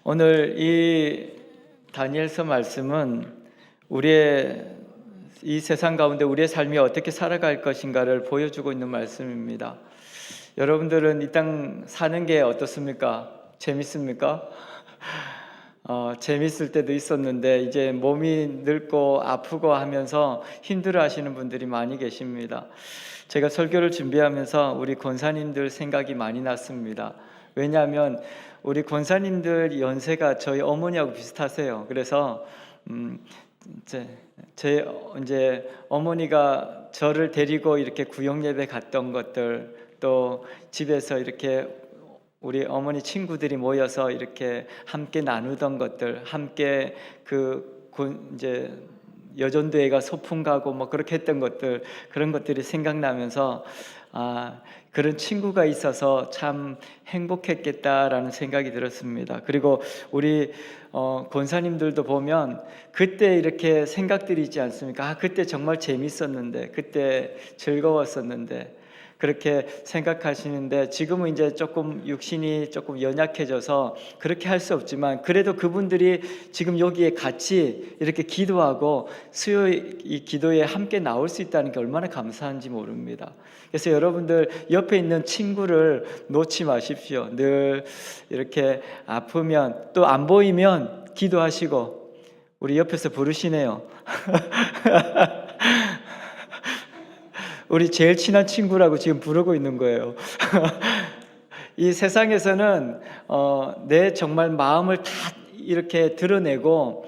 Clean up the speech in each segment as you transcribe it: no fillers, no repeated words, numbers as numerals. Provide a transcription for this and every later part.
오늘 이 다니엘서 말씀은 우리의 이 세상 가운데 우리의 삶이 어떻게 살아갈 것인가를 보여주고 있는 말씀입니다. 여러분들은 이 땅 사는 게 어떻습니까? 재밌습니까? 재밌을 때도 있었는데 이제 몸이 늙고 아프고 하면서 힘들어 하시는 분들이 많이 계십니다. 제가 설교를 준비하면서 우리 권사님들 생각이 많이 났습니다. 왜냐하면 우리 권사님들 연세가 저희 어머니하고 비슷하세요. 그래서 제 이제 어머니가 저를 데리고 이렇게 구역 예배 갔던 것들, 또 집에서 이렇게 우리 어머니 친구들이 모여서 이렇게 함께 나누던 것들, 함께 이제 여전도회가 소풍 가고 뭐 그렇게 했던 것들, 그런 것들이 생각나면서 그런 친구가 있어서 참 행복했겠다라는 생각이 들었습니다. 그리고 우리 권사님들도 보면 그때 이렇게 생각들이 있지 않습니까? 그때 정말 재밌었는데, 그때 즐거웠었는데, 그렇게 생각하시는데, 지금은 이제 조금 육신이 조금 연약해져서 그렇게 할 수 없지만, 그래도 그분들이 지금 여기에 같이 이렇게 기도하고 수요일 이 기도에 함께 나올 수 있다는 게 얼마나 감사한지 모릅니다. 그래서 여러분들 옆에 있는 친구를 놓지 마십시오. 늘 이렇게 아프면, 또 안 보이면 기도하시고. 우리 옆에서 부르시네요. 우리 제일 친한 친구라고 지금 부르고 있는 거예요. 이 세상에서는 내 정말 마음을 다 이렇게 드러내고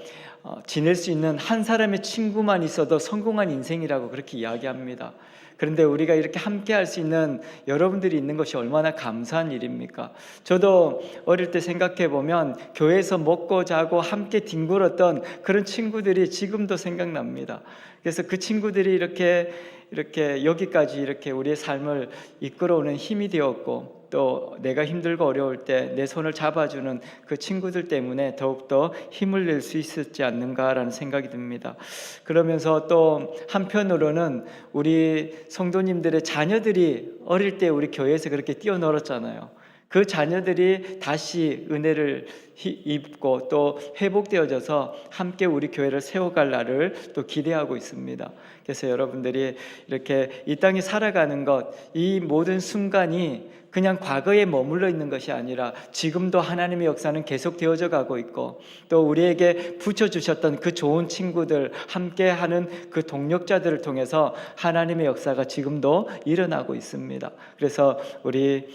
지낼 수 있는 한 사람의 친구만 있어도 성공한 인생이라고 그렇게 이야기합니다. 그런데 우리가 이렇게 함께 할 수 있는 여러분들이 있는 것이 얼마나 감사한 일입니까? 저도 어릴 때 생각해 보면 교회에서 먹고 자고 함께 뒹굴었던 그런 친구들이 지금도 생각납니다. 그래서 그 친구들이 이렇게 여기까지 이렇게 우리의 삶을 이끌어오는 힘이 되었고, 또 내가 힘들고 어려울 때 내 손을 잡아주는 그 친구들 때문에 더욱더 힘을 낼 수 있었지 않는가라는 생각이 듭니다. 그러면서 또 한편으로는 우리 성도님들의 자녀들이 어릴 때 우리 교회에서 그렇게 뛰어놀았잖아요. 그 자녀들이 다시 은혜를 입고 또 회복되어져서 함께 우리 교회를 세워갈 날을 또 기대하고 있습니다. 그래서 여러분들이 이렇게 이 땅에 살아가는 것, 이 모든 순간이 그냥 과거에 머물러 있는 것이 아니라 지금도 하나님의 역사는 계속 되어져 가고 있고, 또 우리에게 붙여주셨던 그 좋은 친구들, 함께하는 그 동력자들을 통해서 하나님의 역사가 지금도 일어나고 있습니다. 그래서 우리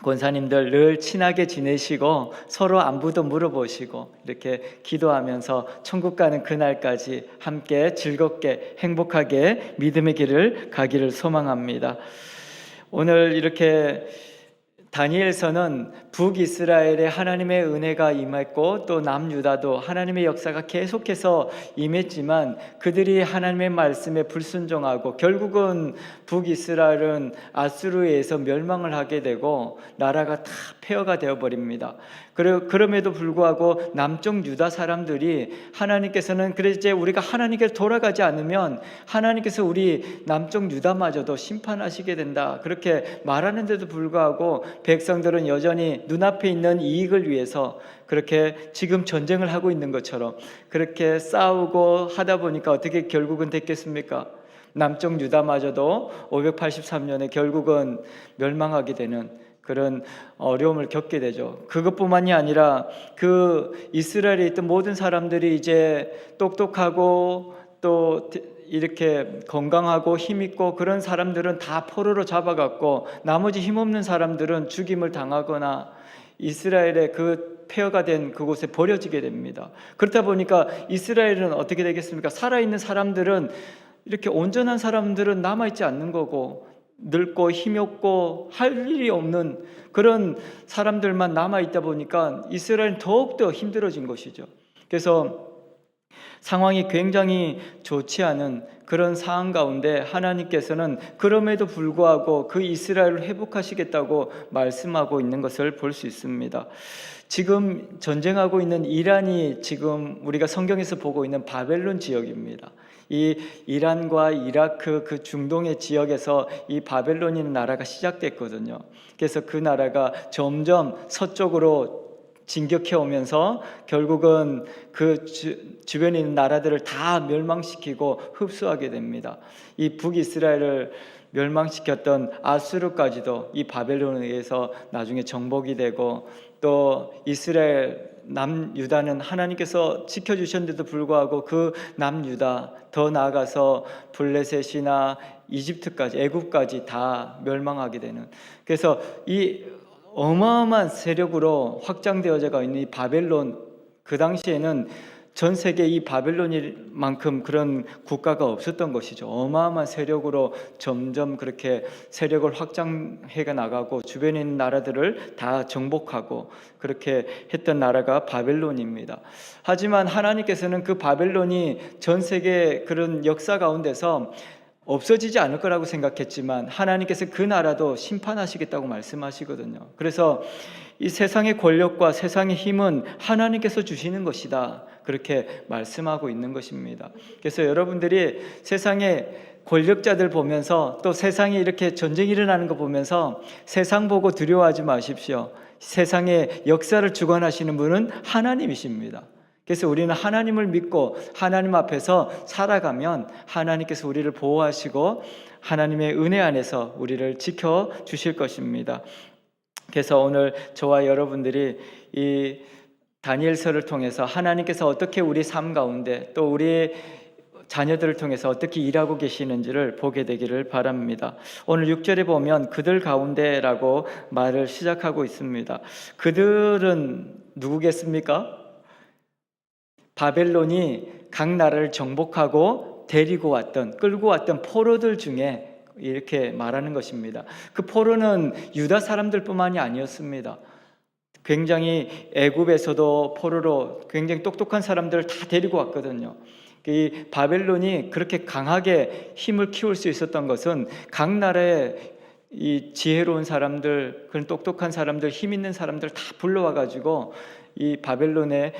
권사님들 늘 친하게 지내시고 서로 안부도 물어보시고 이렇게 기도하면서 천국 가는 그날까지 함께 즐겁게 행복하게 믿음의 길을 가기를 소망합니다. 오늘 이렇게 다니엘서는 북이스라엘에 하나님의 은혜가 임했고, 또 남유다도 하나님의 역사가 계속해서 임했지만 그들이 하나님의 말씀에 불순종하고 결국은 북이스라엘은 아수르에 의해서 멸망을 하게 되고 나라가 다 폐허가 되어버립니다. 그럼에도 불구하고 남쪽 유다 사람들이 하나님께서는 그래 이제 우리가 하나님께로 돌아가지 않으면 하나님께서 우리 남쪽 유다마저도 심판하시게 된다, 그렇게 말하는데도 불구하고 백성들은 여전히 눈앞에 있는 이익을 위해서 그렇게 지금 전쟁을 하고 있는 것처럼 그렇게 싸우고 하다 보니까 어떻게 결국은 됐겠습니까? 남쪽 유다마저도 583년에 결국은 멸망하게 되는 그런 어려움을 겪게 되죠. 그것뿐만이 아니라 그 이스라엘에 있던 모든 사람들이 이제 똑똑하고 또 이렇게 건강하고 힘있고 그런 사람들은 다 포로로 잡아갔고, 나머지 힘없는 사람들은 죽임을 당하거나 이스라엘의 그 폐허가 된 그곳에 버려지게 됩니다. 그렇다 보니까 이스라엘은 어떻게 되겠습니까? 살아있는 사람들은, 이렇게 온전한 사람들은 남아있지 않는 거고, 늙고 힘이 없고 할 일이 없는 그런 사람들만 남아있다 보니까 이스라엘은 더욱더 힘들어진 것이죠. 그래서 상황이 굉장히 좋지 않은 그런 상황 가운데 하나님께서는 그럼에도 불구하고 그 이스라엘을 회복하시겠다고 말씀하고 있는 것을 볼 수 있습니다. 지금 전쟁하고 있는 이란이 지금 우리가 성경에서 보고 있는 바벨론 지역입니다. 이 이란과 이라크 그 중동의 지역에서 이 바벨론이라는 나라가 시작됐거든요. 그래서 그 나라가 점점 서쪽으로 진격해 오면서 결국은 그 주변에 있는 나라들을 다 멸망시키고 흡수하게 됩니다. 이 북이스라엘을 멸망시켰던 아수르까지도 이 바벨론에 의해서 나중에 정복이 되고, 또 이스라엘 남유다는 하나님께서 지켜주셨는데도 불구하고 그 남유다, 더 나아가서 블레셋이나 이집트까지, 애굽까지 다 멸망하게 되는, 그래서 이 어마어마한 세력으로 확장되어져 있는 이 바벨론, 그 당시에는 전 세계 이 바벨론만큼 그런 국가가 없었던 것이죠. 어마어마한 세력으로 점점 그렇게 세력을 확장해 나가고 주변에 있는 나라들을 다 정복하고 그렇게 했던 나라가 바벨론입니다. 하지만 하나님께서는 그 바벨론이 전 세계 그런 역사 가운데서 없어지지 않을 거라고 생각했지만 하나님께서 그 나라도 심판하시겠다고 말씀하시거든요. 그래서 이 세상의 권력과 세상의 힘은 하나님께서 주시는 것이다, 그렇게 말씀하고 있는 것입니다. 그래서 여러분들이 세상의 권력자들 보면서, 또 세상에 이렇게 전쟁이 일어나는 거 보면서 세상 보고 두려워하지 마십시오. 세상의 역사를 주관하시는 분은 하나님이십니다. 그래서 우리는 하나님을 믿고 하나님 앞에서 살아가면 하나님께서 우리를 보호하시고 하나님의 은혜 안에서 우리를 지켜주실 것입니다. 그래서 오늘 저와 여러분들이 이 다니엘서를 통해서 하나님께서 어떻게 우리 삶 가운데 또 우리 자녀들을 통해서 어떻게 일하고 계시는지를 보게 되기를 바랍니다. 오늘 6절에 보면 그들 가운데라고 말을 시작하고 있습니다. 그들은 누구겠습니까? 바벨론이 각 나라를 정복하고 데리고 왔던, 끌고 왔던 포로들 중에 이렇게 말하는 것입니다. 그 포로는 유다 사람들뿐만이 아니었습니다. 굉장히 애굽에서도 포로로 굉장히 똑똑한 사람들을 다 데리고 왔거든요. 이 바벨론이 그렇게 강하게 힘을 키울 수 있었던 것은 각 나라의 이 지혜로운 사람들, 그런 똑똑한 사람들, 힘 있는 사람들 다 불러와 가지고 이 바벨론의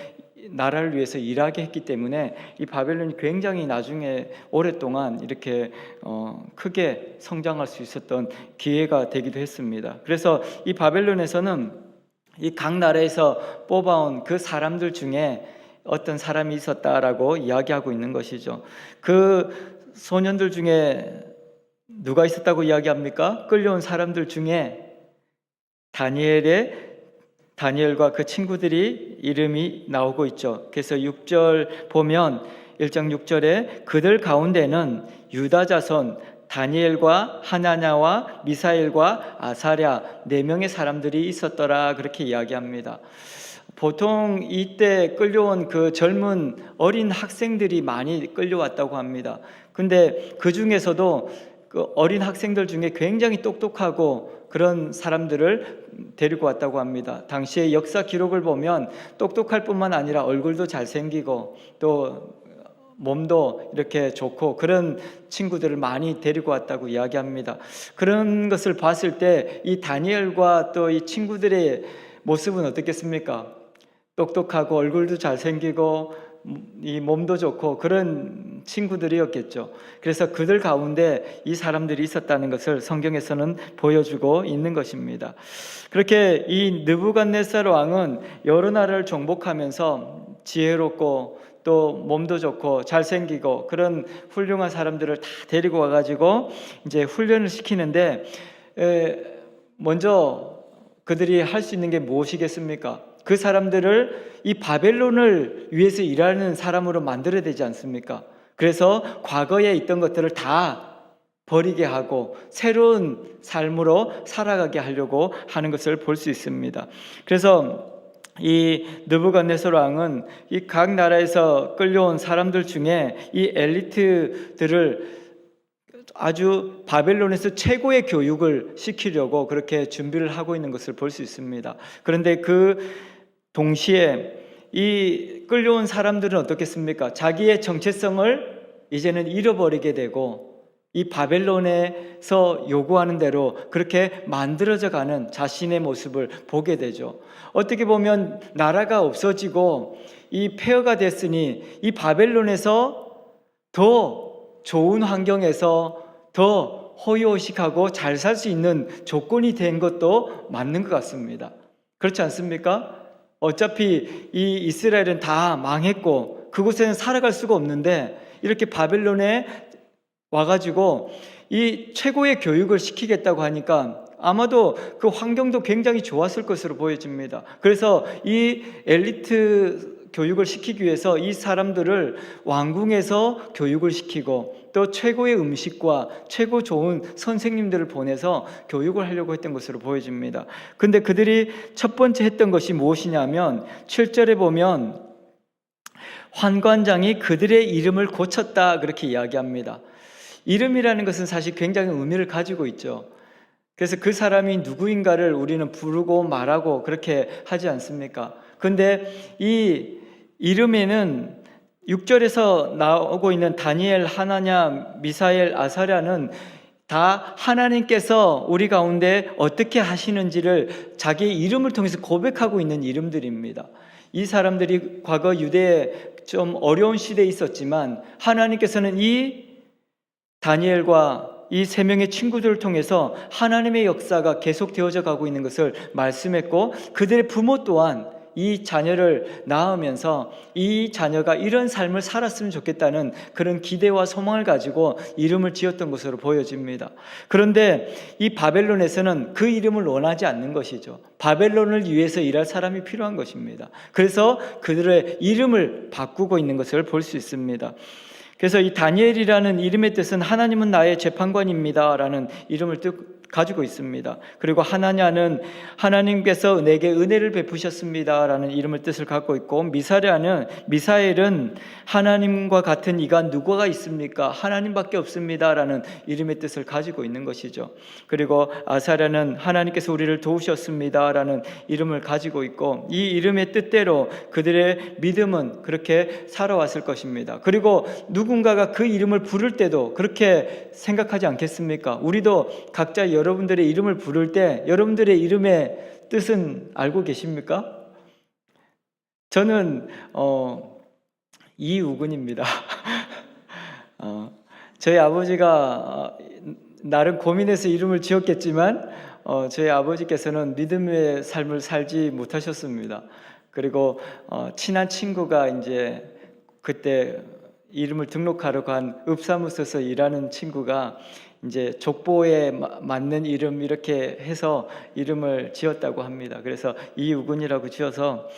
나라를 위해서 일하게 했기 때문에 이 바벨론이 굉장히 나중에 오랫동안 이렇게 크게 성장할 수 있었던 기회가 되기도 했습니다. 그래서 이 바벨론에서는 이 각 나라에서 뽑아온 그 사람들 중에 어떤 사람이 있었다라고 이야기하고 있는 것이죠. 그 소년들 중에 누가 있었다고 이야기합니까? 끌려온 사람들 중에 다니엘과 그 친구들이 이름이 나오고 있죠. 그래서 6절 보면 1장 6절에 그들 가운데는 유다 자손 다니엘과 하나냐와 미사엘과 아사랴 4명의 사람들이 있었더라, 그렇게 이야기합니다. 보통 이때 끌려온 그 젊은 어린 학생들이 많이 끌려왔다고 합니다. 근데 그 중에서도 그 어린 학생들 중에 굉장히 똑똑하고 그런 사람들을 데리고 왔다고 합니다. 당시의 역사 기록을 보면 똑똑할 뿐만 아니라 얼굴도 잘생기고 또 몸도 이렇게 좋고 그런 친구들을 많이 데리고 왔다고 이야기합니다. 그런 것을 봤을 때 이 다니엘과 또 이 친구들의 모습은 어떻겠습니까? 똑똑하고 얼굴도 잘생기고 이 몸도 좋고 그런 친구들이었겠죠. 그래서 그들 가운데 이 사람들이 있었다는 것을 성경에서는 보여주고 있는 것입니다. 그렇게 이 느부갓네살 왕은 여러 나라를 정복하면서 지혜롭고 또 몸도 좋고 잘생기고 그런 훌륭한 사람들을 다 데리고 와가지고 이제 훈련을 시키는데, 먼저 그들이 할 수 있는 게 무엇이겠습니까? 그 사람들을 이 바벨론을 위해서 일하는 사람으로 만들어야 되지 않습니까? 그래서 과거에 있던 것들을 다 버리게 하고 새로운 삶으로 살아가게 하려고 하는 것을 볼 수 있습니다. 그래서 이 느부갓네살 왕은 이 각 나라에서 끌려온 사람들 중에 이 엘리트들을 아주 바벨론에서 최고의 교육을 시키려고 그렇게 준비를 하고 있는 것을 볼 수 있습니다. 그런데 그 동시에 이 끌려온 사람들은 어떻겠습니까? 자기의 정체성을 이제는 잃어버리게 되고 이 바벨론에서 요구하는 대로 그렇게 만들어져 가는 자신의 모습을 보게 되죠. 어떻게 보면 나라가 없어지고 이 폐허가 됐으니 이 바벨론에서 더 좋은 환경에서 더 호의호식하고 잘 살 수 있는 조건이 된 것도 맞는 것 같습니다. 그렇지 않습니까? 어차피 이 이스라엘은 다 망했고 그곳에는 살아갈 수가 없는데 이렇게 바벨론에 와가지고 이 최고의 교육을 시키겠다고 하니까 아마도 그 환경도 굉장히 좋았을 것으로 보여집니다. 그래서 이 엘리트 교육을 시키기 위해서 이 사람들을 왕궁에서 교육을 시키고 또 최고의 음식과 최고 좋은 선생님들을 보내서 교육을 하려고 했던 것으로 보여집니다. 근데 그들이 첫 번째 했던 것이 무엇이냐면 7절에 보면 환관장이 그들의 이름을 고쳤다 그렇게 이야기합니다. 이름이라는 것은 사실 굉장히 의미를 가지고 있죠. 그래서 그 사람이 누구인가를 우리는 부르고 말하고 그렇게 하지 않습니까? 근데 이 이름에는 6절에서 나오고 있는 다니엘, 하나냐, 미사엘, 아사랴는 다 하나님께서 우리 가운데 어떻게 하시는지를 자기의 이름을 통해서 고백하고 있는 이름들입니다. 이 사람들이 과거 유대에 좀 어려운 시대에 있었지만 하나님께서는 이 다니엘과 이 세 명의 친구들을 통해서 하나님의 역사가 계속 되어져 가고 있는 것을 말씀했고 그들의 부모 또한 이 자녀를 낳으면서 이 자녀가 이런 삶을 살았으면 좋겠다는 그런 기대와 소망을 가지고 이름을 지었던 것으로 보여집니다. 그런데 이 바벨론에서는 그 이름을 원하지 않는 것이죠. 바벨론을 위해서 일할 사람이 필요한 것입니다. 그래서 그들의 이름을 바꾸고 있는 것을 볼 수 있습니다. 그래서 이 다니엘이라는 이름의 뜻은 하나님은 나의 재판관입니다 라는 이름을 가지고 있습니다. 그리고 하나냐는 하나님께서 내게 은혜를 베푸셨습니다 라는 이름을 뜻을 갖고 있고, 미사엘은 하나님과 같은 이가 누구가 있습니까? 하나님밖에 없습니다 라는 이름의 뜻을 가지고 있는 것이죠. 그리고 아사랴는 하나님께서 우리를 도우셨습니다 라는 이름을 가지고 있고, 이 이름의 뜻대로 그들의 믿음은 그렇게 살아왔을 것입니다. 그리고 누군가가 그 이름을 부를 때도 그렇게 생각하지 않겠습니까? 우리도 각자 여러분들의 이름을 부를 때 여러분들의 이름의 뜻은 알고 계십니까? 저는 이우근입니다. 저희 아버지가 나름 고민해서 이름을 지었겠지만 저희 아버지께서는 믿음의 삶을 살지 못하셨습니다. 그리고 친한 친구가 이제 그때 이름을 등록하러 간 읍사무소에서 일하는 친구가 이제 족보에 맞는 이름 이렇게 해서 이름을 지었다고 합니다. 그래서 이우근이라고 지어서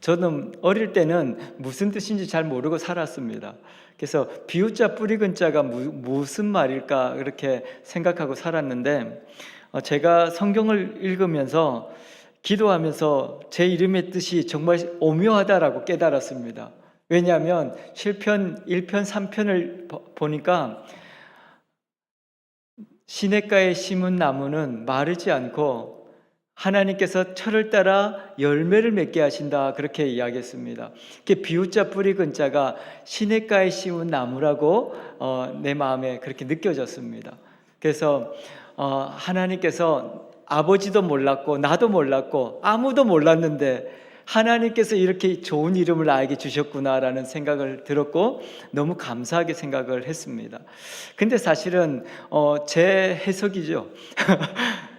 저는 어릴 때는 무슨 뜻인지 잘 모르고 살았습니다. 그래서 비우자 뿌리근자가 무슨 말일까 그렇게 생각하고 살았는데, 제가 성경을 읽으면서 기도하면서 제 이름의 뜻이 정말 오묘하다라고 깨달았습니다. 왜냐하면 시편 1편 3편을 보니까 시냇가에 심은 나무는 마르지 않고 하나님께서 철을 따라 열매를 맺게 하신다 그렇게 이야기했습니다. 비우자 뿌리 근자가 시냇가에 심은 나무라고 내 마음에 그렇게 느껴졌습니다. 그래서 하나님께서 아버지도 몰랐고 나도 몰랐고 아무도 몰랐는데 하나님께서 이렇게 좋은 이름을 나에게 주셨구나라는 생각을 들었고 너무 감사하게 생각을 했습니다. 근데 사실은 제 해석이죠.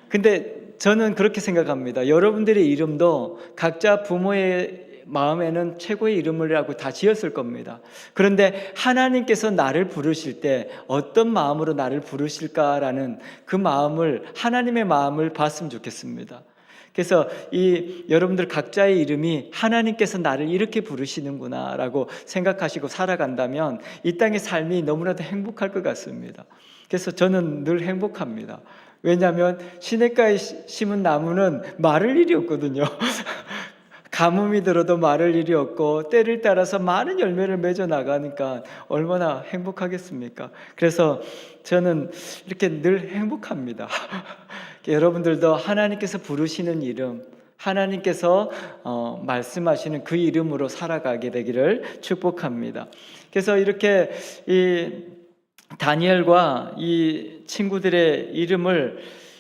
근데 저는 그렇게 생각합니다. 여러분들의 이름도 각자 부모의 마음에는 최고의 이름이라고 다 지었을 겁니다. 그런데 하나님께서 나를 부르실 때 어떤 마음으로 나를 부르실까라는 그 마음을, 하나님의 마음을 봤으면 좋겠습니다. 그래서 여러분들 각자의 이름이 하나님께서 나를 이렇게 부르시는구나 라고 생각하시고 살아간다면 이 땅의 삶이 너무나도 행복할 것 같습니다. 그래서 저는 늘 행복합니다. 왜냐하면 시냇가에 심은 나무는 마를 일이 없거든요. 가뭄이 들어도 마를 일이 없고 때를 따라서 많은 열매를 맺어 나가니까 얼마나 행복하겠습니까? 그래서 저는 이렇게 늘 행복합니다. 여러분들도 하나님께서 부르시는 이름, 하나님께서 말씀하시는 그 이름으로 살아가게 되기를 축복합니다. 그래서 이렇게 이 다니엘과 이 친구들의 이름을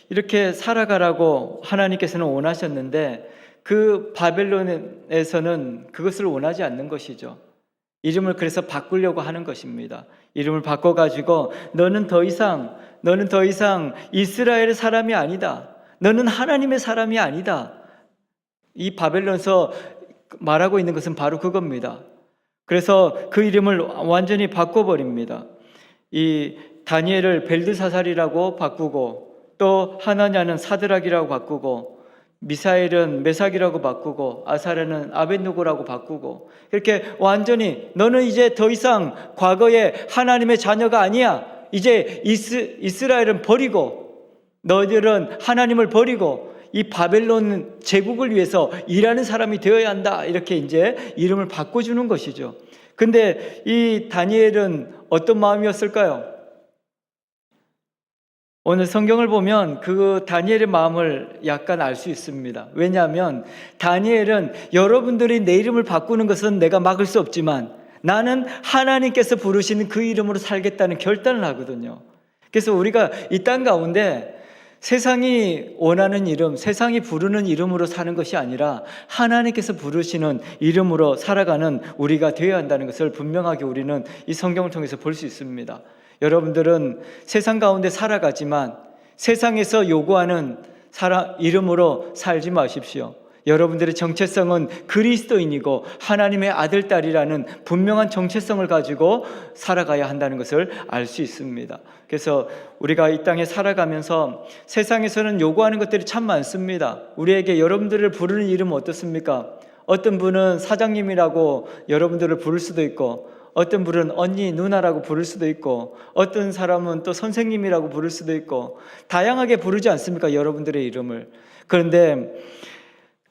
이렇게 살아가라고 하나님께서는 원하셨는데 그 바벨론에서는 그것을 원하지 않는 것이죠. 이름을 그래서 바꾸려고 하는 것입니다. 이름을 바꿔가지고 너는 더 이상 이스라엘의 사람이 아니다. 너는 하나님의 사람이 아니다. 이 바벨론에서 말하고 있는 것은 바로 그겁니다. 그래서 그 이름을 완전히 바꿔버립니다. 이 다니엘을 벨드사살이라고 바꾸고, 또 하나냐는 사드락이라고 바꾸고, 미사엘은 메삭이라고 바꾸고, 아사랴는 아벳누고라고 바꾸고, 이렇게 완전히 너는 이제 더 이상 과거의 하나님의 자녀가 아니야. 이제 이스라엘은 버리고, 너희들은 하나님을 버리고 이 바벨론 제국을 위해서 일하는 사람이 되어야 한다. 이렇게 이제 이름을 바꿔주는 것이죠. 근데 이 다니엘은 어떤 마음이었을까요? 오늘 성경을 보면 그 다니엘의 마음을 약간 알 수 있습니다. 왜냐하면 다니엘은 여러분들이 내 이름을 바꾸는 것은 내가 막을 수 없지만 나는 하나님께서 부르시는 그 이름으로 살겠다는 결단을 하거든요. 그래서 우리가 이 땅 가운데 세상이 원하는 이름, 세상이 부르는 이름으로 사는 것이 아니라 하나님께서 부르시는 이름으로 살아가는 우리가 되어야 한다는 것을 분명하게 우리는 이 성경을 통해서 볼 수 있습니다. 여러분들은 세상 가운데 살아가지만 세상에서 요구하는 이름으로 살지 마십시오. 여러분들의 정체성은 그리스도인이고 하나님의 아들, 딸이라는 분명한 정체성을 가지고 살아가야 한다는 것을 알 수 있습니다. 그래서 우리가 이 땅에 살아가면서 세상에서는 요구하는 것들이 참 많습니다. 우리에게 여러분들을 부르는 이름은 어떻습니까? 어떤 분은 사장님이라고 여러분들을 부를 수도 있고, 어떤 분은 언니, 누나라고 부를 수도 있고, 어떤 사람은 또 선생님이라고 부를 수도 있고, 다양하게 부르지 않습니까? 여러분들의 이름을. 그런데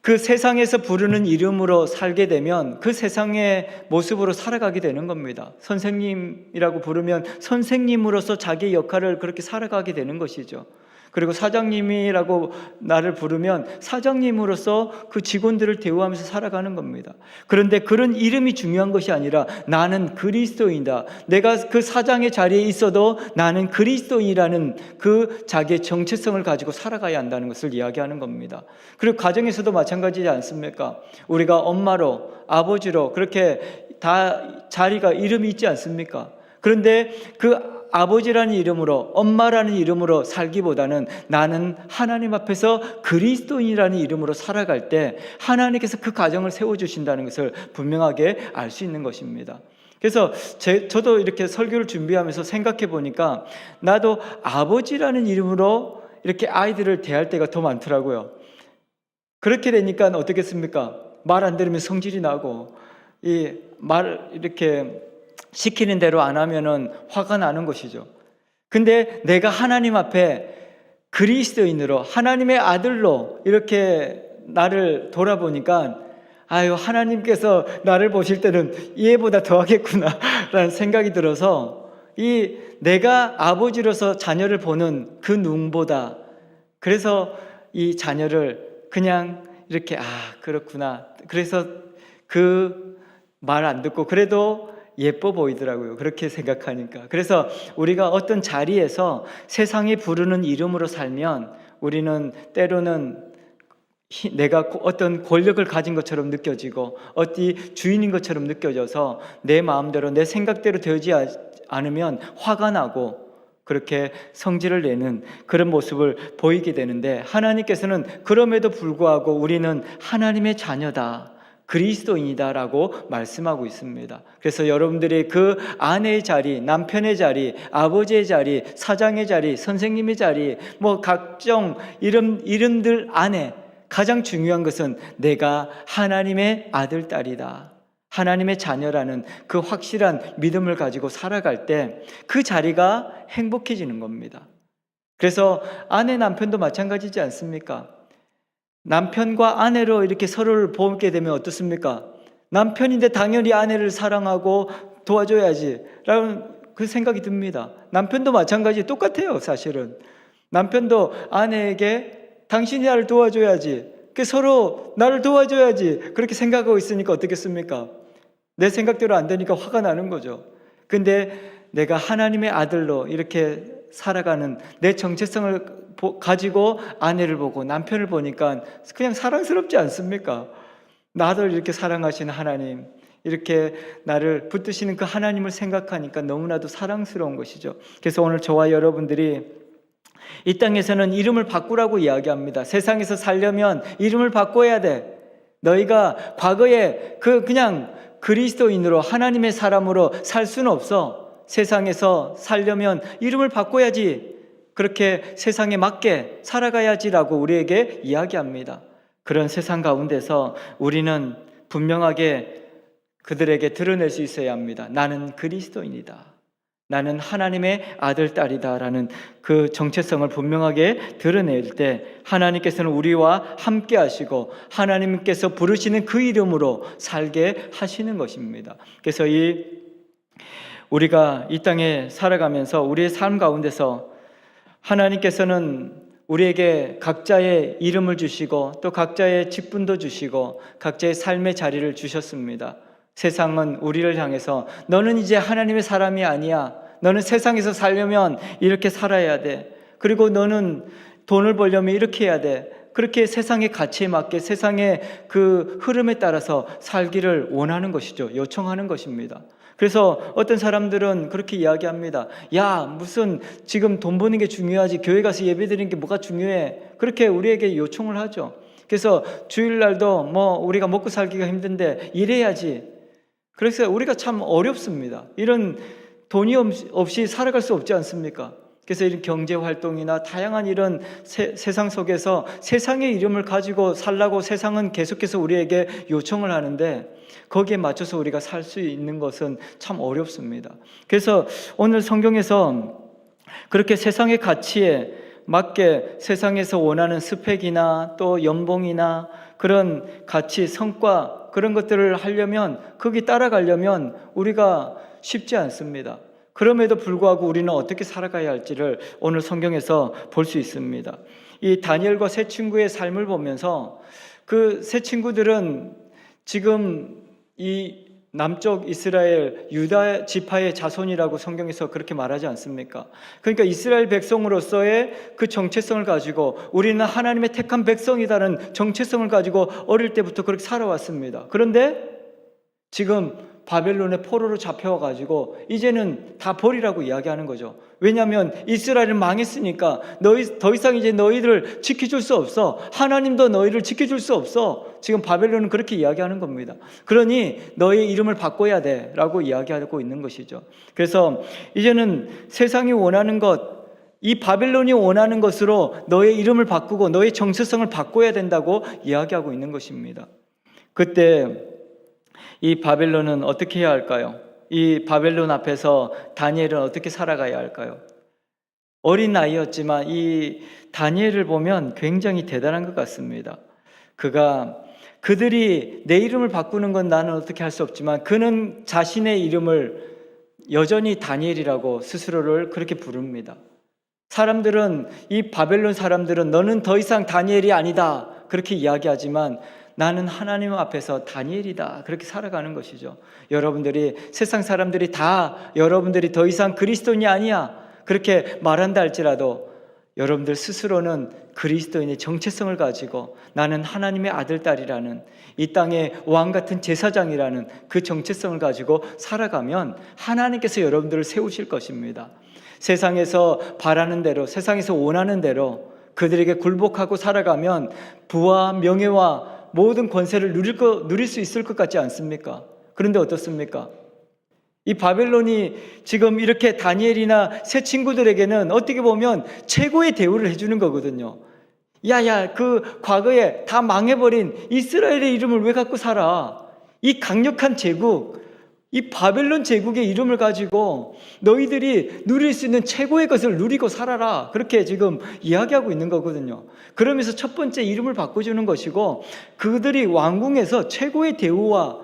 그 세상에서 부르는 이름으로 살게 되면 그 세상의 모습으로 살아가게 되는 겁니다. 선생님이라고 부르면 선생님으로서 자기의 역할을 그렇게 살아가게 되는 것이죠. 그리고 사장님이라고 나를 부르면 사장님으로서 그 직원들을 대우하면서 살아가는 겁니다. 그런데 그런 이름이 중요한 것이 아니라 나는 그리스도인이다. 내가 그 사장의 자리에 있어도 나는 그리스도인이라는 그 자기의 정체성을 가지고 살아가야 한다는 것을 이야기하는 겁니다. 그리고 가정에서도 마찬가지지 않습니까? 우리가 엄마로, 아버지로 그렇게 다 자리가 이름이 있지 않습니까? 그런데 그 아버지라는 이름으로, 엄마라는 이름으로 살기보다는 나는 하나님 앞에서 그리스도인이라는 이름으로 살아갈 때 하나님께서 그 가정을 세워주신다는 것을 분명하게 알 수 있는 것입니다. 그래서 저도 이렇게 설교를 준비하면서 생각해 보니까 나도 아버지라는 이름으로 이렇게 아이들을 대할 때가 더 많더라고요. 그렇게 되니까 어떻겠습니까? 말 안 들으면 성질이 나고, 이 말 이렇게 시키는 대로 안 하면은 화가 나는 것이죠. 근데 내가 하나님 앞에 그리스도인으로, 하나님의 아들로 이렇게 나를 돌아보니까 아유, 하나님께서 나를 보실 때는 얘보다 더 하겠구나 라는 생각이 들어서 이 내가 아버지로서 자녀를 보는 그 눈보다, 그래서 이 자녀를 그냥 이렇게 그렇구나, 그래서 그 말 안 듣고 그래도 예뻐 보이더라고요. 그렇게 생각하니까. 그래서 우리가 어떤 자리에서 세상이 부르는 이름으로 살면 우리는 때로는 내가 어떤 권력을 가진 것처럼 느껴지고 어디 주인인 것처럼 느껴져서 내 마음대로 내 생각대로 되지 않으면 화가 나고 그렇게 성질을 내는 그런 모습을 보이게 되는데, 하나님께서는 그럼에도 불구하고 우리는 하나님의 자녀다, 그리스도인이다라고 말씀하고 있습니다. 그래서 여러분들이 그 아내의 자리, 남편의 자리, 아버지의 자리, 사장의 자리, 선생님의 자리, 각종 이름들 안에 가장 중요한 것은 내가 하나님의 아들, 딸이다, 하나님의 자녀라는 그 확실한 믿음을 가지고 살아갈 때 그 자리가 행복해지는 겁니다. 그래서 아내, 남편도 마찬가지지 않습니까? 남편과 아내로 이렇게 서로를 보게 되면 어떻습니까? 남편인데 당연히 아내를 사랑하고 도와줘야지 라는 그 생각이 듭니다. 남편도 마찬가지, 똑같아요. 사실은 남편도 아내에게 당신이 나를 도와줘야지, 서로 나를 도와줘야지 그렇게 생각하고 있으니까 어떻겠습니까? 내 생각대로 안 되니까 화가 나는 거죠. 근데 내가 하나님의 아들로 이렇게 살아가는 내 정체성을 가지고 아내를 보고 남편을 보니까 그냥 사랑스럽지 않습니까? 나를 이렇게 사랑하시는 하나님, 이렇게 나를 붙드시는 그 하나님을 생각하니까 너무나도 사랑스러운 것이죠. 그래서 오늘 저와 여러분들이 이 땅에서는 이름을 바꾸라고 이야기합니다. 세상에서 살려면 이름을 바꿔야 돼. 너희가 과거에 그냥 그리스도인으로 하나님의 사람으로 살 수는 없어. 세상에서 살려면 이름을 바꿔야지. 그렇게 세상에 맞게 살아가야지라고 우리에게 이야기합니다. 그런 세상 가운데서 우리는 분명하게 그들에게 드러낼 수 있어야 합니다. 나는 그리스도인이다. 나는 하나님의 아들, 딸이다라는 그 정체성을 분명하게 드러낼 때 하나님께서는 우리와 함께 하시고 하나님께서 부르시는 그 이름으로 살게 하시는 것입니다. 그래서 우리가 이 땅에 살아가면서 우리의 삶 가운데서 하나님께서는 우리에게 각자의 이름을 주시고 또 각자의 직분도 주시고 각자의 삶의 자리를 주셨습니다. 세상은 우리를 향해서 너는 이제 하나님의 사람이 아니야. 너는 세상에서 살려면 이렇게 살아야 돼. 그리고 너는 돈을 벌려면 이렇게 해야 돼. 그렇게 세상의 가치에 맞게 세상의 그 흐름에 따라서 살기를 원하는 것이죠. 요청하는 것입니다. 그래서 어떤 사람들은 그렇게 이야기합니다. 야, 무슨 지금 돈 버는 게 중요하지 교회 가서 예배 드리는 게 뭐가 중요해. 그렇게 우리에게 요청을 하죠. 그래서 주일날도 우리가 먹고 살기가 힘든데 일해야지. 그래서 우리가 참 어렵습니다. 이런 돈이 없이 살아갈 수 없지 않습니까? 그래서 이런 경제활동이나 다양한 이런 세상 속에서 세상의 이름을 가지고 살라고 세상은 계속해서 우리에게 요청을 하는데 거기에 맞춰서 우리가 살 수 있는 것은 참 어렵습니다. 그래서 오늘 성경에서 그렇게 세상의 가치에 맞게 세상에서 원하는 스펙이나 또 연봉이나 그런 가치, 성과 그런 것들을 하려면 거기 따라가려면 우리가 쉽지 않습니다. 그럼에도 불구하고 우리는 어떻게 살아가야 할지를 오늘 성경에서 볼 수 있습니다. 이 다니엘과 세 친구의 삶을 보면서 그 세 친구들은 지금 이 남쪽 이스라엘 유다 지파의 자손이라고 성경에서 그렇게 말하지 않습니까? 그러니까 이스라엘 백성으로서의 그 정체성을 가지고 우리는 하나님의 택한 백성이다는 정체성을 가지고 어릴 때부터 그렇게 살아왔습니다. 그런데 지금 바벨론의 포로로 잡혀와가지고 이제는 다 버리라고 이야기하는 거죠. 왜냐하면 이스라엘은 망했으니까 더 이상 이제 너희들을 지켜줄 수 없어. 하나님도 너희를 지켜줄 수 없어. 지금 바벨론은 그렇게 이야기하는 겁니다. 그러니 너의 이름을 바꿔야 돼 라고 이야기하고 있는 것이죠. 그래서 이제는 세상이 원하는 것, 이 바벨론이 원하는 것으로 너의 이름을 바꾸고 너의 정체성을 바꿔야 된다고 이야기하고 있는 것입니다. 그때 이 바벨론은 어떻게 해야 할까요? 이 바벨론 앞에서 다니엘은 어떻게 살아가야 할까요? 어린 나이였지만 이 다니엘을 보면 굉장히 대단한 것 같습니다. 그들이 내 이름을 바꾸는 건 나는 어떻게 할 수 없지만 그는 자신의 이름을 여전히 다니엘이라고 스스로를 그렇게 부릅니다. 이 바벨론 사람들은 너는 더 이상 다니엘이 아니다 그렇게 이야기하지만 나는 하나님 앞에서 다니엘이다 그렇게 살아가는 것이죠. 여러분들이 세상 사람들이 다 여러분들이 더 이상 그리스도인이 아니야 그렇게 말한다 할지라도 여러분들 스스로는 그리스도인의 정체성을 가지고 나는 하나님의 아들, 딸이라는 이 땅의 왕 같은 제사장이라는 그 정체성을 가지고 살아가면 하나님께서 여러분들을 세우실 것입니다. 세상에서 바라는 대로 세상에서 원하는 대로 그들에게 굴복하고 살아가면 부와 명예와 모든 권세를 누릴 수 있을 것 같지 않습니까? 그런데 어떻습니까? 이 바벨론이 지금 이렇게 다니엘이나 새 친구들에게는 어떻게 보면 최고의 대우를 해주는 거거든요. 야야, 그 과거에 다 망해버린 이스라엘의 이름을 왜 갖고 살아? 이 강력한 제국, 이 바벨론 제국의 이름을 가지고 너희들이 누릴 수 있는 최고의 것을 누리고 살아라. 그렇게 지금 이야기하고 있는 거거든요. 그러면서 첫 번째 이름을 바꿔주는 것이고 그들이 왕궁에서 최고의 대우와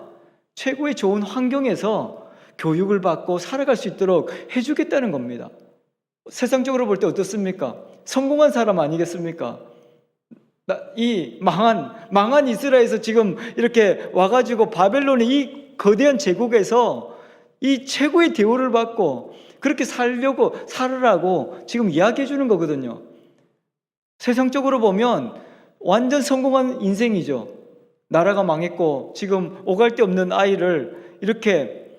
최고의 좋은 환경에서 교육을 받고 살아갈 수 있도록 해주겠다는 겁니다. 세상적으로 볼 때 어떻습니까? 성공한 사람 아니겠습니까? 이 망한 이스라엘에서 지금 이렇게 와가지고 바벨론의 이 거대한 제국에서 이 최고의 대우를 받고 그렇게 살으라고 지금 이야기해 주는 거거든요. 세상적으로 보면 완전 성공한 인생이죠. 나라가 망했고 지금 오갈 데 없는 아이를 이렇게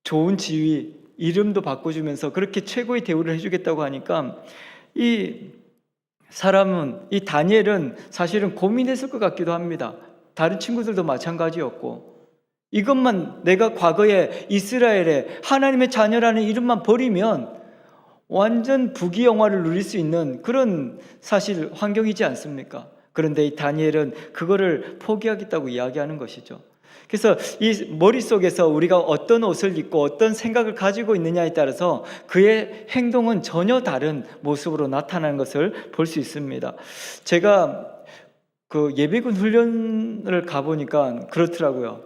좋은 지위, 이름도 바꿔주면서 그렇게 최고의 대우를 해주겠다고 하니까 이 다니엘은 사실은 고민했을 것 같기도 합니다. 다른 친구들도 마찬가지였고, 이것만 내가 과거에 이스라엘에 하나님의 자녀라는 이름만 버리면 완전 부귀영화를 누릴 수 있는 그런 사실 환경이지 않습니까? 그런데 이 다니엘은 그거를 포기하겠다고 이야기하는 것이죠. 그래서 이 머릿속에서 우리가 어떤 옷을 입고 어떤 생각을 가지고 있느냐에 따라서 그의 행동은 전혀 다른 모습으로 나타나는 것을 볼 수 있습니다. 제가 그 예비군 훈련을 가보니까 그렇더라고요.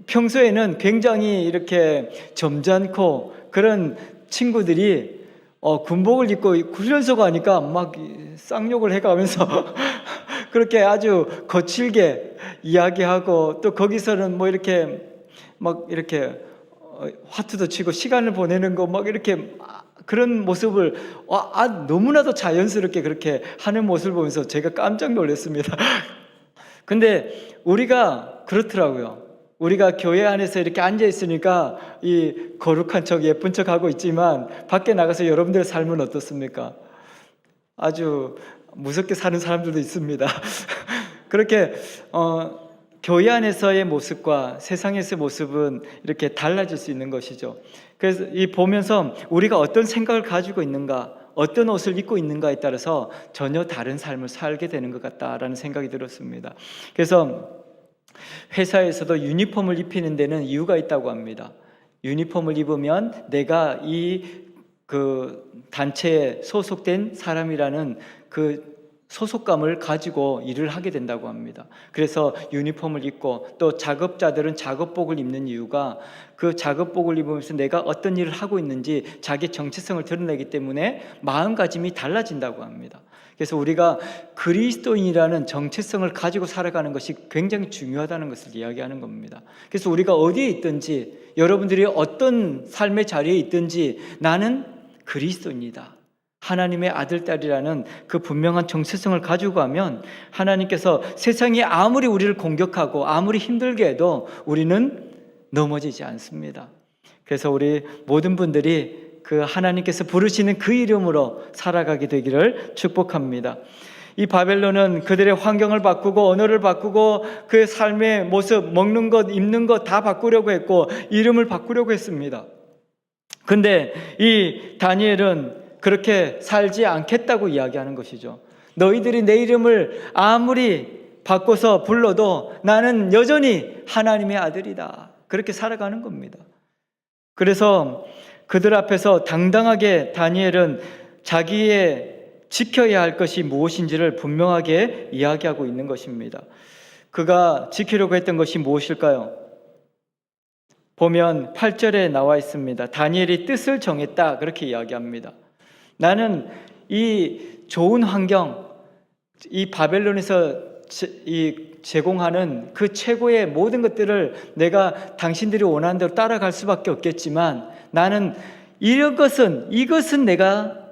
평소에는 굉장히 이렇게 점잖고 그런 친구들이 군복을 입고 훈련소 가니까 막 쌍욕을 해가면서 그렇게 아주 거칠게 이야기하고, 또 거기서는 뭐 이렇게 막 이렇게 화투도 치고 시간을 보내는 거 막 이렇게 그런 모습을 너무나도 자연스럽게 그렇게 하는 모습을 보면서 제가 깜짝 놀랐습니다. 근데 우리가 그렇더라고요. 우리가 교회 안에서 이렇게 앉아 있으니까 이 거룩한 척, 예쁜 척 하고 있지만 밖에 나가서 여러분들의 삶은 어떻습니까? 아주 무섭게 사는 사람들도 있습니다. 그렇게 교회 안에서의 모습과 세상에서의 모습은 이렇게 달라질 수 있는 것이죠. 그래서 이 보면서 우리가 어떤 생각을 가지고 있는가, 어떤 옷을 입고 있는가에 따라서 전혀 다른 삶을 살게 되는 것 같다라는 생각이 들었습니다. 그래서 회사에서도 유니폼을 입히는 데는 이유가 있다고 합니다. 유니폼을 입으면 내가 그 단체에 소속된 사람이라는 그 소속감을 가지고 일을 하게 된다고 합니다. 그래서 유니폼을 입고, 또 작업자들은 작업복을 입는 이유가 그 작업복을 입으면서 내가 어떤 일을 하고 있는지 자기 정체성을 드러내기 때문에 마음가짐이 달라진다고 합니다. 그래서 우리가 그리스도인이라는 정체성을 가지고 살아가는 것이 굉장히 중요하다는 것을 이야기하는 겁니다. 그래서 우리가 어디에 있든지, 여러분들이 어떤 삶의 자리에 있든지 나는 그리스도인이다, 하나님의 아들, 딸이라는 그 분명한 정체성을 가지고 가면 하나님께서 세상이 아무리 우리를 공격하고 아무리 힘들게 해도 우리는 넘어지지 않습니다. 그래서 우리 모든 분들이 그 하나님께서 부르시는 그 이름으로 살아가게 되기를 축복합니다. 이 바벨론은 그들의 환경을 바꾸고 언어를 바꾸고 그 삶의 모습, 먹는 것, 입는 것 다 바꾸려고 했고 이름을 바꾸려고 했습니다. 근데 이 다니엘은 그렇게 살지 않겠다고 이야기하는 것이죠. 너희들이 내 이름을 아무리 바꿔서 불러도 나는 여전히 하나님의 아들이다, 그렇게 살아가는 겁니다. 그래서 그들 앞에서 당당하게 다니엘은 자기의 지켜야 할 것이 무엇인지를 분명하게 이야기하고 있는 것입니다. 그가 지키려고 했던 것이 무엇일까요? 보면 8절에 나와 있습니다. 다니엘이 뜻을 정했다, 그렇게 이야기합니다. 나는 이 좋은 환경, 이 바벨론에서 제공하는 그 최고의 모든 것들을 내가 당신들이 원하는 대로 따라갈 수밖에 없겠지만 나는 이것은 내가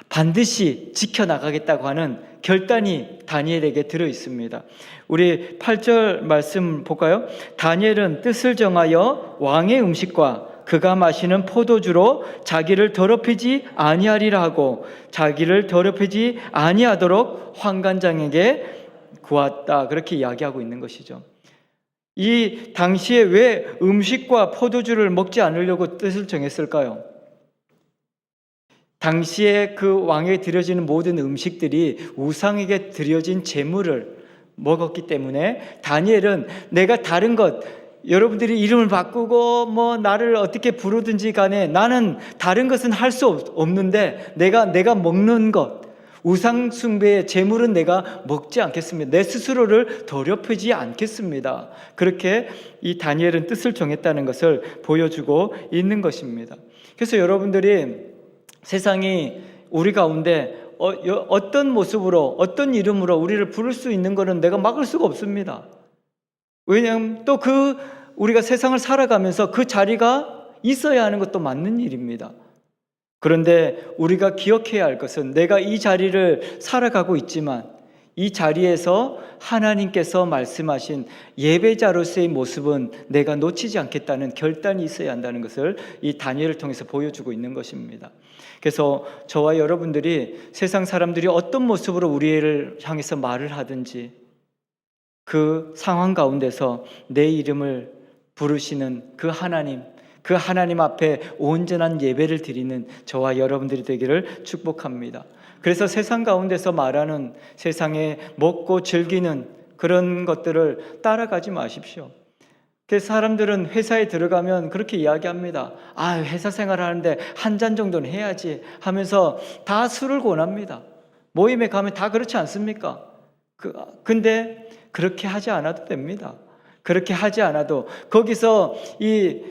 반드시 지켜나가겠다고 하는 결단이 다니엘에게 들어 있습니다. 우리 8절 말씀 볼까요? 다니엘은 뜻을 정하여 왕의 음식과 그가 마시는 포도주로 자기를 더럽히지 아니하리라 하고 자기를 더럽히지 아니하도록 환관장에게 구했다, 그렇게 이야기하고 있는 것이죠. 이 당시에 왜 음식과 포도주를 먹지 않으려고 뜻을 정했을까요? 당시에 그 왕에게 드려지는 모든 음식들이 우상에게 드려진 제물을 먹었기 때문에 다니엘은 내가 다른 것, 여러분들이 이름을 바꾸고 나를 어떻게 부르든지 간에 나는 다른 것은 할 수 없는데 내가 먹는 것, 우상 숭배의 제물은 내가 먹지 않겠습니다. 내 스스로를 더럽히지 않겠습니다. 그렇게 이 다니엘은 뜻을 정했다는 것을 보여주고 있는 것입니다. 그래서 여러분들이 세상이 우리 가운데 어떤 모습으로 어떤 이름으로 우리를 부를 수 있는 것은 내가 막을 수가 없습니다. 왜냐하면 또 우리가 세상을 살아가면서 그 자리가 있어야 하는 것도 맞는 일입니다. 그런데 우리가 기억해야 할 것은 내가 이 자리를 살아가고 있지만 이 자리에서 하나님께서 말씀하신 예배자로서의 모습은 내가 놓치지 않겠다는 결단이 있어야 한다는 것을 이 다니엘을 통해서 보여주고 있는 것입니다. 그래서 저와 여러분들이 세상 사람들이 어떤 모습으로 우리를 향해서 말을 하든지 그 상황 가운데서 내 이름을 부르시는 그 하나님 앞에 온전한 예배를 드리는 저와 여러분들이 되기를 축복합니다. 그래서 세상 가운데서 말하는 세상에 먹고 즐기는 그런 것들을 따라가지 마십시오. 그래서 사람들은 회사에 들어가면 그렇게 이야기합니다. 회사 생활하는데 한 잔 정도는 해야지 하면서 다 술을 권합니다. 모임에 가면 다 그렇지 않습니까? 근데 그렇게 하지 않아도 됩니다. 그렇게 하지 않아도 거기서 이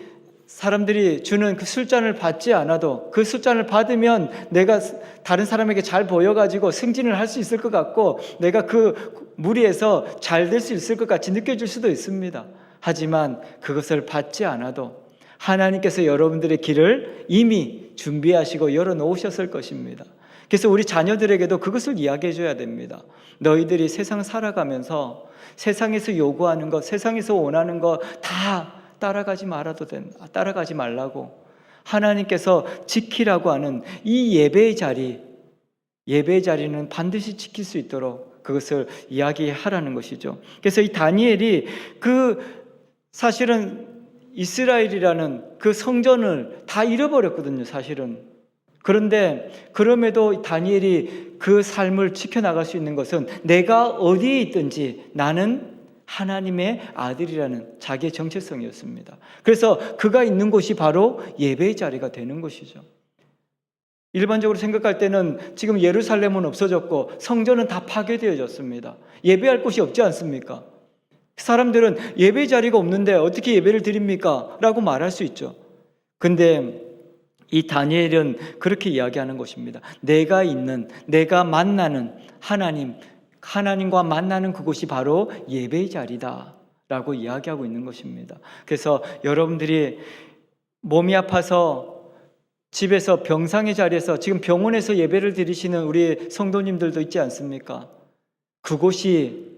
사람들이 주는 그 술잔을 받지 않아도 그 술잔을 받으면 내가 다른 사람에게 잘 보여가지고 승진을 할 수 있을 것 같고 내가 그 무리에서 잘 될 수 있을 것 같이 느껴질 수도 있습니다. 하지만 그것을 받지 않아도 하나님께서 여러분들의 길을 이미 준비하시고 열어놓으셨을 것입니다. 그래서 우리 자녀들에게도 그것을 이야기해 줘야 됩니다. 너희들이 세상 살아가면서 세상에서 요구하는 것, 세상에서 원하는 것 다 따라가지 말라고 하나님께서 지키라고 하는 이 예배의 자리는 반드시 지킬 수 있도록 그것을 이야기하라는 것이죠. 그래서 이 다니엘이 사실은 이스라엘이라는 그 성전을 다 잃어버렸거든요, 사실은. 그런데 그럼에도 다니엘이 그 삶을 지켜나갈 수 있는 것은 내가 어디에 있든지 나는 하나님의 아들이라는 자기의 정체성이었습니다. 그래서 그가 있는 곳이 바로 예배의 자리가 되는 것이죠. 일반적으로 생각할 때는 지금 예루살렘은 없어졌고 성전은 다 파괴되어졌습니다. 예배할 곳이 없지 않습니까? 사람들은 예배 자리가 없는데 어떻게 예배를 드립니까? 라고 말할 수 있죠. 근데 이 다니엘은 그렇게 이야기하는 것입니다. 내가 만나는 하나님과 만나는 그곳이 바로 예배의 자리다 라고 이야기하고 있는 것입니다. 그래서 여러분들이 몸이 아파서 집에서 병상의 자리에서 지금 병원에서 예배를 드리시는 우리 성도님들도 있지 않습니까? 그곳이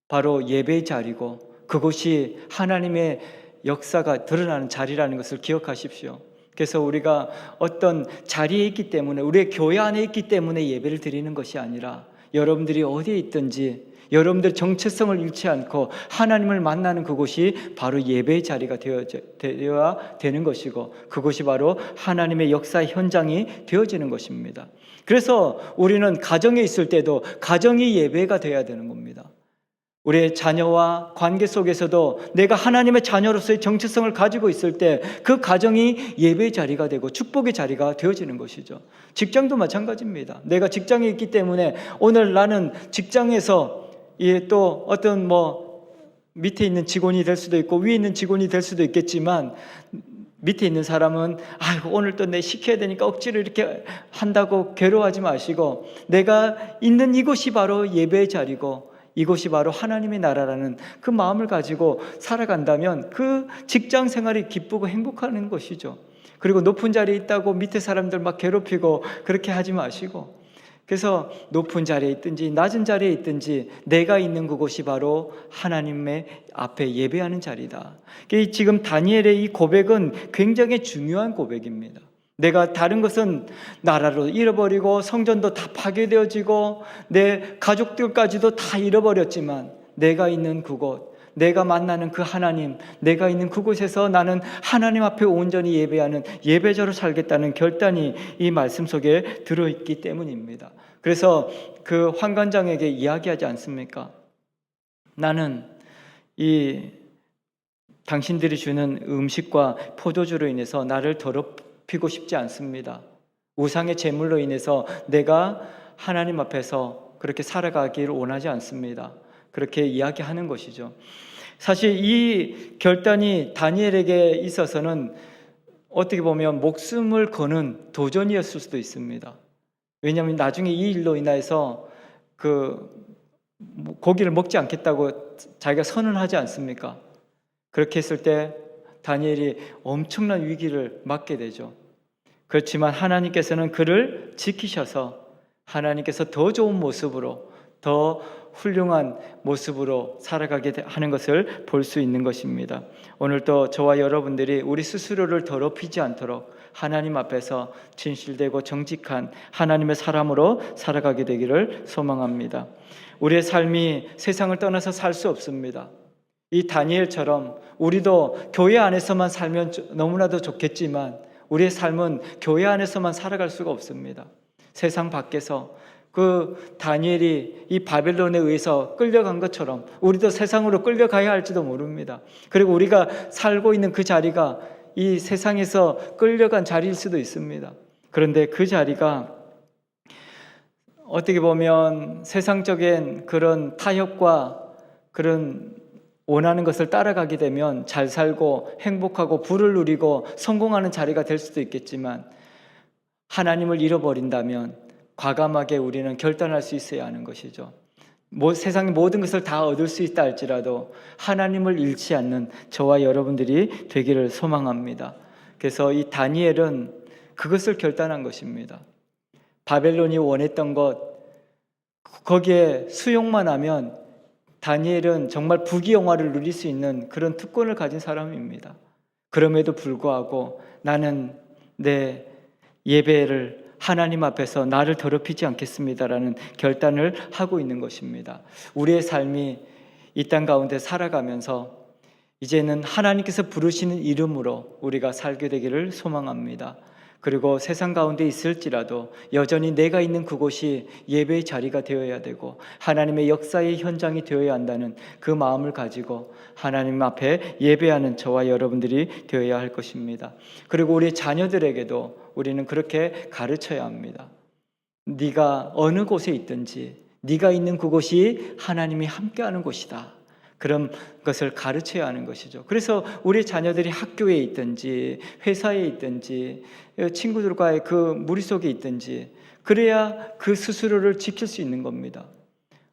바로 예배의 자리고 그곳이 하나님의 역사가 드러나는 자리라는 것을 기억하십시오. 그래서 우리가 어떤 자리에 있기 때문에 우리의 교회 안에 있기 때문에 예배를 드리는 것이 아니라 여러분들이 어디에 있든지 여러분들의 정체성을 잃지 않고 하나님을 만나는 그곳이 바로 예배의 자리가 되어야 되는 것이고 그곳이 바로 하나님의 역사의 현장이 되어지는 것입니다. 그래서 우리는 가정에 있을 때도 가정이 예배가 되어야 되는 겁니다. 우리의 자녀와 관계 속에서도 내가 하나님의 자녀로서의 정체성을 가지고 있을 때 그 가정이 예배의 자리가 되고 축복의 자리가 되어지는 것이죠. 직장도 마찬가지입니다. 내가 직장에 있기 때문에 오늘 나는 직장에서 또 어떤 밑에 있는 직원이 될 수도 있고 위에 있는 직원이 될 수도 있겠지만 밑에 있는 사람은 오늘 또 내 시켜야 되니까 억지로 이렇게 한다고 괴로워하지 마시고 내가 있는 이곳이 바로 예배의 자리고 이곳이 바로 하나님의 나라라는 그 마음을 가지고 살아간다면 그 직장 생활이 기쁘고 행복한 것이죠. 그리고 높은 자리에 있다고 밑에 사람들 막 괴롭히고 그렇게 하지 마시고 그래서 높은 자리에 있든지 낮은 자리에 있든지 내가 있는 그곳이 바로 하나님의 앞에 예배하는 자리다. 지금 다니엘의 이 고백은 굉장히 중요한 고백입니다. 내가 다른 것은 나라로 잃어버리고 성전도 다 파괴되어지고 내 가족들까지도 다 잃어버렸지만 내가 있는 그곳, 내가 만나는 그 하나님, 내가 있는 그곳에서 나는 하나님 앞에 온전히 예배하는 예배자로 살겠다는 결단이 이 말씀 속에 들어있기 때문입니다. 그래서 그 환관장에게 이야기하지 않습니까? 나는 당신들이 주는 음식과 포도주로 인해서 나를 더럽히고 싶지 않습니다. 우상의 제물로 인해서 내가 하나님 앞에서 그렇게 살아가기를 원하지 않습니다. 그렇게 이야기하는 것이죠. 사실 이 결단이 다니엘에게 있어서는 어떻게 보면 목숨을 거는 도전이었을 수도 있습니다. 왜냐하면 나중에 이 일로 인해서 고기를 먹지 않겠다고 자기가 선언하지 않습니까? 그렇게 했을 때 다니엘이 엄청난 위기를 맞게 되죠. 그렇지만 하나님께서는 그를 지키셔서 하나님께서 더 좋은 모습으로 더 훌륭한 모습으로 살아가게 하는 것을 볼 수 있는 것입니다. 오늘도 저와 여러분들이 우리 스스로를 더럽히지 않도록 하나님 앞에서 진실되고 정직한 하나님의 사람으로 살아가게 되기를 소망합니다. 우리의 삶이 세상을 떠나서 살 수 없습니다. 이 다니엘처럼 우리도 교회 안에서만 살면 너무나도 좋겠지만 우리의 삶은 교회 안에서만 살아갈 수가 없습니다. 세상 밖에서 그 다니엘이 이 바벨론에 의해서 끌려간 것처럼 우리도 세상으로 끌려가야 할지도 모릅니다. 그리고 우리가 살고 있는 그 자리가 이 세상에서 끌려간 자리일 수도 있습니다. 그런데 그 자리가 어떻게 보면 세상적인 그런 타협과 그런 원하는 것을 따라가게 되면 잘 살고 행복하고 부를 누리고 성공하는 자리가 될 수도 있겠지만 하나님을 잃어버린다면 과감하게 우리는 결단할 수 있어야 하는 것이죠. 세상의 모든 것을 다 얻을 수 있다 할지라도 하나님을 잃지 않는 저와 여러분들이 되기를 소망합니다. 그래서 이 다니엘은 그것을 결단한 것입니다. 바벨론이 원했던 것, 거기에 수용만 하면 다니엘은 정말 부귀영화를 누릴 수 있는 그런 특권을 가진 사람입니다. 그럼에도 불구하고 나는 내 예배를 하나님 앞에서 나를 더럽히지 않겠습니다라는 결단을 하고 있는 것입니다. 우리의 삶이 이 땅 가운데 살아가면서 이제는 하나님께서 부르시는 이름으로 우리가 살게 되기를 소망합니다. 그리고 세상 가운데 있을지라도 여전히 내가 있는 그곳이 예배의 자리가 되어야 되고 하나님의 역사의 현장이 되어야 한다는 그 마음을 가지고 하나님 앞에 예배하는 저와 여러분들이 되어야 할 것입니다. 그리고 우리 자녀들에게도 우리는 그렇게 가르쳐야 합니다. 네가 어느 곳에 있든지 네가 있는 그곳이 하나님이 함께하는 곳이다. 그런 것을 가르쳐야 하는 것이죠. 그래서 우리 자녀들이 학교에 있든지 회사에 있든지 친구들과의 그 무리 속에 있든지 그래야 그 스스로를 지킬 수 있는 겁니다.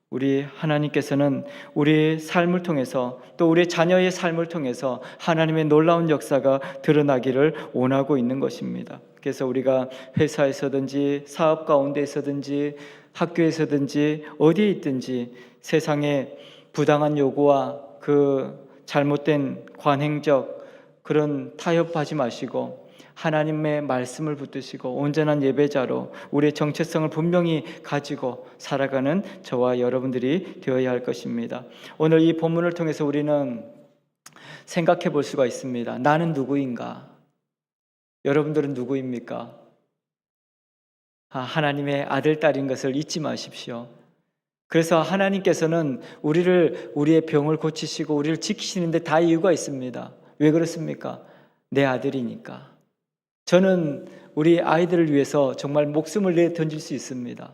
우리 하나님께서는 우리의 삶을 통해서 또 우리 자녀의 삶을 통해서 하나님의 놀라운 역사가 드러나기를 원하고 있는 것입니다. 그래서 우리가 회사에서든지 사업 가운데에서든지 학교에서든지 어디에 있든지 세상의 부당한 요구와 그 잘못된 관행적 그런 타협하지 마시고 하나님의 말씀을 붙드시고 온전한 예배자로 우리의 정체성을 분명히 가지고 살아가는 저와 여러분들이 되어야 할 것입니다. 오늘 이 본문을 통해서 우리는 생각해 볼 수가 있습니다. 나는 누구인가? 여러분들은 누구입니까? 하나님의 아들, 딸인 것을 잊지 마십시오. 그래서 하나님께서는 우리의 병을 고치시고 우리를 지키시는데 다 이유가 있습니다. 왜 그렇습니까? 내 아들이니까. 저는 우리 아이들을 위해서 정말 목숨을 내 던질 수 있습니다.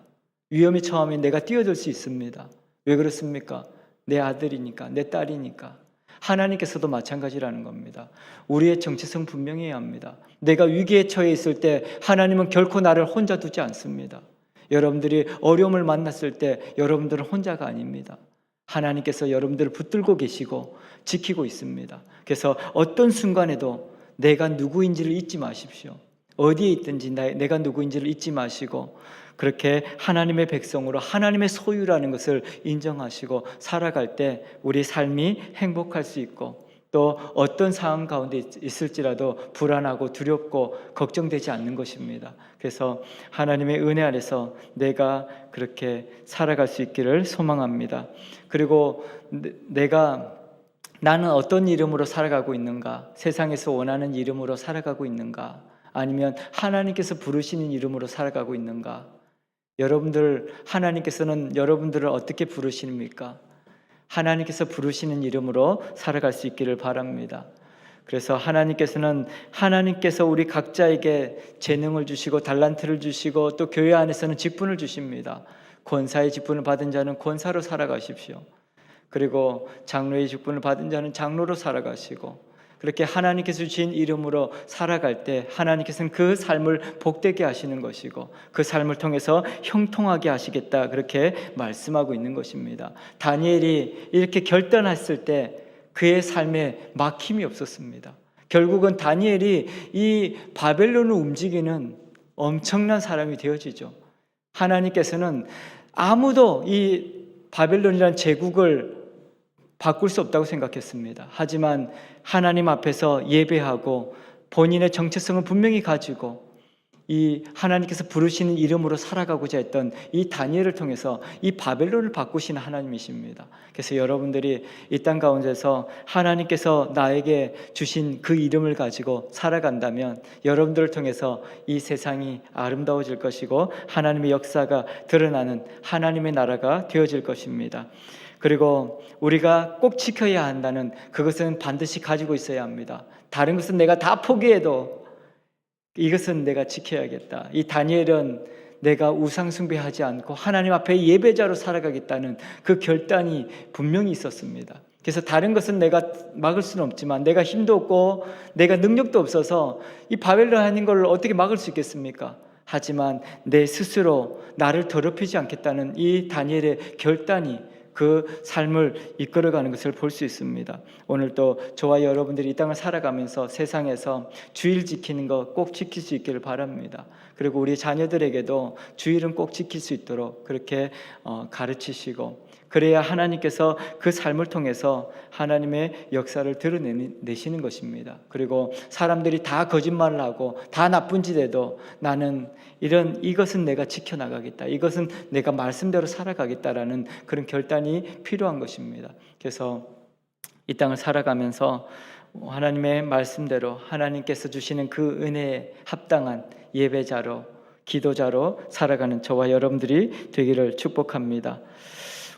위험이 처하면 내가 뛰어들 수 있습니다. 왜 그렇습니까? 내 아들이니까, 내 딸이니까. 하나님께서도 마찬가지라는 겁니다. 우리의 정체성 분명히 해야 합니다. 내가 위기에 처해 있을 때 하나님은 결코 나를 혼자 두지 않습니다. 여러분들이 어려움을 만났을 때 여러분들은 혼자가 아닙니다. 하나님께서 여러분들을 붙들고 계시고 지키고 있습니다. 그래서 어떤 순간에도 내가 누구인지를 잊지 마십시오. 어디에 있든지 내가 누구인지를 잊지 마시고 그렇게 하나님의 백성으로 하나님의 소유라는 것을 인정하시고 살아갈 때 우리 삶이 행복할 수 있고 또 어떤 상황 가운데 있을지라도 불안하고 두렵고 걱정되지 않는 것입니다. 그래서 하나님의 은혜 안에서 내가 그렇게 살아갈 수 있기를 소망합니다. 그리고 나는 어떤 이름으로 살아가고 있는가? 세상에서 원하는 이름으로 살아가고 있는가? 아니면 하나님께서 부르시는 이름으로 살아가고 있는가? 하나님께서는 여러분들을 어떻게 부르십니까? 하나님께서 부르시는 이름으로 살아갈 수 있기를 바랍니다. 그래서 하나님께서 우리 각자에게 재능을 주시고 달란트를 주시고 또 교회 안에서는 직분을 주십니다. 권사의 직분을 받은 자는 권사로 살아가십시오. 그리고 장로의 직분을 받은 자는 장로로 살아가시고 그렇게 하나님께서 주신 이름으로 살아갈 때 하나님께서는 그 삶을 복되게 하시는 것이고 그 삶을 통해서 형통하게 하시겠다 그렇게 말씀하고 있는 것입니다. 다니엘이 이렇게 결단했을 때 그의 삶에 막힘이 없었습니다. 결국은 다니엘이 이 바벨론을 움직이는 엄청난 사람이 되어지죠. 하나님께서는 아무도 이 바벨론이라는 제국을 바꿀 수 없다고 생각했습니다. 하지만 하나님 앞에서 예배하고 본인의 정체성을 분명히 가지고 이 하나님께서 부르시는 이름으로 살아가고자 했던 이 다니엘을 통해서 이 바벨론을 바꾸시는 하나님이십니다. 그래서 여러분들이 이 땅 가운데서 하나님께서 나에게 주신 그 이름을 가지고 살아간다면 여러분들을 통해서 이 세상이 아름다워질 것이고 하나님의 역사가 드러나는 하나님의 나라가 되어질 것입니다. 그리고 우리가 꼭 지켜야 한다는 그것은 반드시 가지고 있어야 합니다. 다른 것은 내가 다 포기해도 이것은 내가 지켜야겠다. 이 다니엘은 내가 우상 숭배하지 않고 하나님 앞에 예배자로 살아가겠다는 그 결단이 분명히 있었습니다. 그래서 다른 것은 내가 막을 수는 없지만 내가 힘도 없고 내가 능력도 없어서 이 바벨론 하는 걸 어떻게 막을 수 있겠습니까? 하지만 내 스스로 나를 더럽히지 않겠다는 이 다니엘의 결단이 그 삶을 이끌어가는 것을 볼 수 있습니다. 오늘도 저와 여러분들이 이 땅을 살아가면서 세상에서 주일 지키는 거 꼭 지킬 수 있기를 바랍니다. 그리고 우리 자녀들에게도 주일은 꼭 지킬 수 있도록 그렇게 가르치시고, 그래야 하나님께서 그 삶을 통해서 하나님의 역사를 드러내시는 것입니다. 그리고 사람들이 다 거짓말을 하고 다 나쁜 짓 해도 나는 이것은 내가 지켜나가겠다, 이것은 내가 말씀대로 살아가겠다라는 그런 결단이 필요한 것입니다. 그래서 이 땅을 살아가면서 하나님의 말씀대로 하나님께서 주시는 그 은혜에 합당한 예배자로, 기도자로 살아가는 저와 여러분들이 되기를 축복합니다.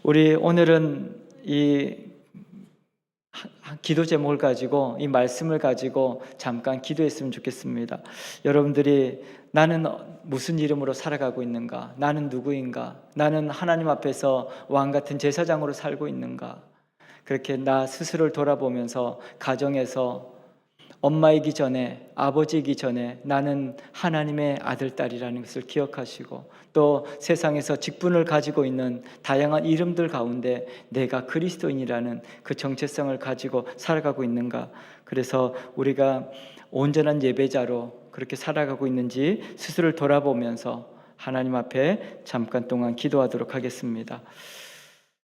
우리 오늘은 이 기도 제목을 가지고, 이 말씀을 가지고 잠깐 기도했으면 좋겠습니다. 여러분들이 나는 무슨 이름으로 살아가고 있는가? 나는 누구인가? 나는 하나님 앞에서 왕 같은 제사장으로 살고 있는가? 그렇게 나 스스로를 돌아보면서 가정에서 엄마이기 전에, 아버지이기 전에 나는 하나님의 아들, 딸이라는 것을 기억하시고, 또 세상에서 직분을 가지고 있는 다양한 이름들 가운데 내가 그리스도인이라는 그 정체성을 가지고 살아가고 있는가? 그래서 우리가 온전한 예배자로 그렇게 살아가고 있는지 스스로를 돌아보면서 하나님 앞에 잠깐 동안 기도하도록 하겠습니다.